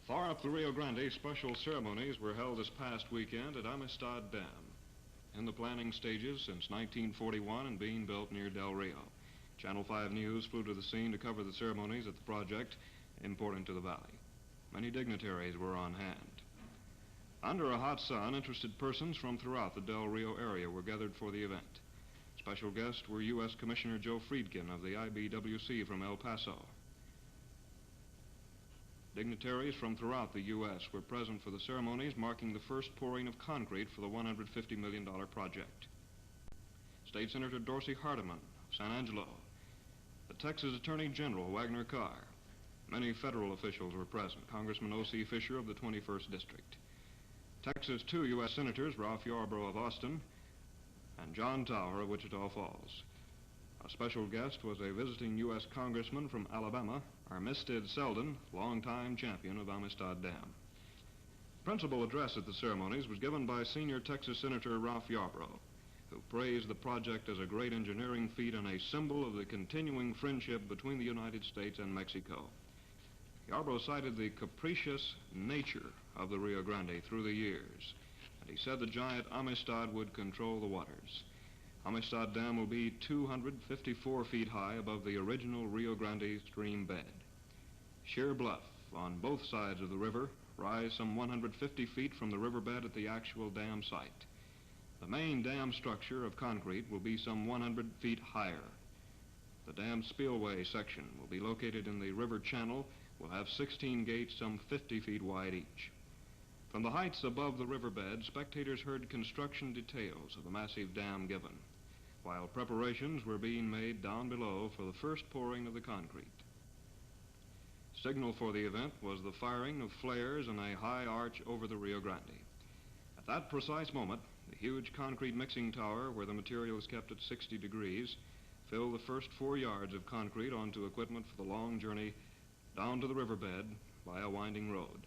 Far up the Rio Grande, special ceremonies were held this past weekend at AMISTAD Dam, in the planning stages since 1941 and being built near Del Rio. Channel 5 News flew to the scene to cover the ceremonies at the project important to the valley. Many dignitaries were on hand. Under a hot sun, interested persons from throughout the Del Rio area were gathered for the event. Special guests were U.S. Commissioner Joe Friedkin of the IBWC from El Paso. Dignitaries from throughout the U.S. were present for the ceremonies marking the first pouring of concrete for the $150 million project. State Senator Dorsey Hardiman of San Angelo, the Texas Attorney General Wagner Carr, many federal officials were present, Congressman O.C. Fisher of the 21st District, Texas' 2 U.S. Senators, Ralph Yarborough of Austin and John Tower of Wichita Falls. A special guest was a visiting U.S. Congressman from Alabama, AMISTAD Selden, longtime champion of AMISTAD Dam. Principal address at the ceremonies was given by senior Texas Senator Ralph Yarborough, who praised the project as a great engineering feat and a symbol of the continuing friendship between the United States and Mexico. Yarborough cited the capricious nature of the Rio Grande through the years, and he said the giant AMISTAD would control the waters. AMISTAD Dam will be 254 feet high above the original Rio Grande stream bed. Sheer bluff on both sides of the river rise some 150 feet from the riverbed at the actual dam site. The main dam structure of concrete will be some 100 feet higher. The dam spillway section will be located in the river channel, will have 16 gates some 50 feet wide each. From the heights above the riverbed, spectators heard construction details of the massive dam given, while preparations were being made down below for the first pouring of the concrete. Signal for the event was the firing of flares in a high arch over the Rio Grande. At that precise moment, the huge concrete mixing tower, where the material is kept at 60 degrees, filled the first 4 yards of concrete onto equipment for the long journey down to the riverbed by a winding road.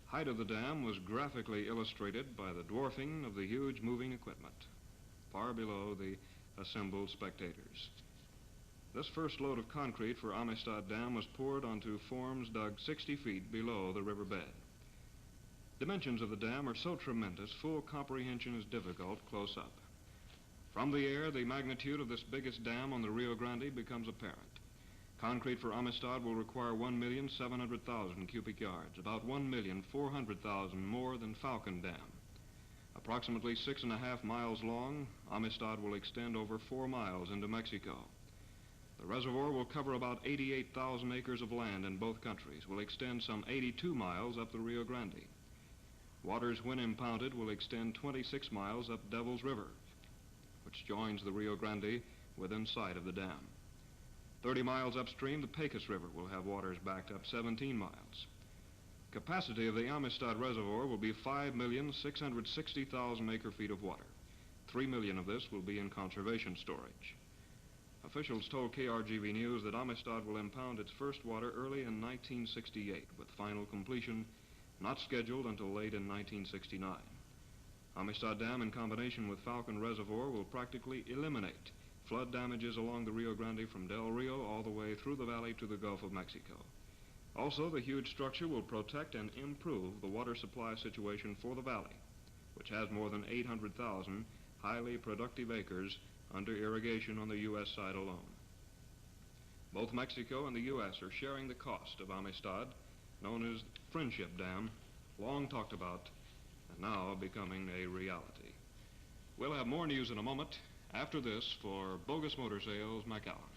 Height of the dam was graphically illustrated by the dwarfing of the huge moving equipment, far below the assembled spectators. This first load of concrete for AMISTAD Dam was poured onto forms dug 60 feet below the riverbed. Dimensions of the dam are so tremendous, full comprehension is difficult close up. From the air, the magnitude of this biggest dam on the Rio Grande becomes apparent. Concrete for AMISTAD will require 1,700,000 cubic yards, about 1,400,000 more than Falcon Dam. Approximately 6.5 miles long, AMISTAD will extend over 4 miles into Mexico. The reservoir will cover about 88,000 acres of land in both countries, will extend some 82 miles up the Rio Grande. Waters, when impounded, will extend 26 miles up Devil's River, which joins the Rio Grande within sight of the dam. 30 miles upstream, the Pecos River will have waters backed up 17 miles. Capacity of the AMISTAD reservoir will be 5,660,000 acre-feet of water. 3 million of this will be in conservation storage. Officials told KRGV News that AMISTAD will impound its first water early in 1968, with final completion not scheduled until late in 1969. AMISTAD Dam, in combination with Falcon Reservoir, will practically eliminate flood damages along the Rio Grande from Del Rio all the way through the valley to the Gulf of Mexico. Also, the huge structure will protect and improve the water supply situation for the valley, which has more than 800,000 highly productive acres under irrigation on the U.S. side alone. Both Mexico and the U.S. are sharing the cost of AMISTAD, known as Friendship Dam, long talked about and now becoming a reality. We'll have more news in a moment. After this, for Bogus Motor Sales, McAllen.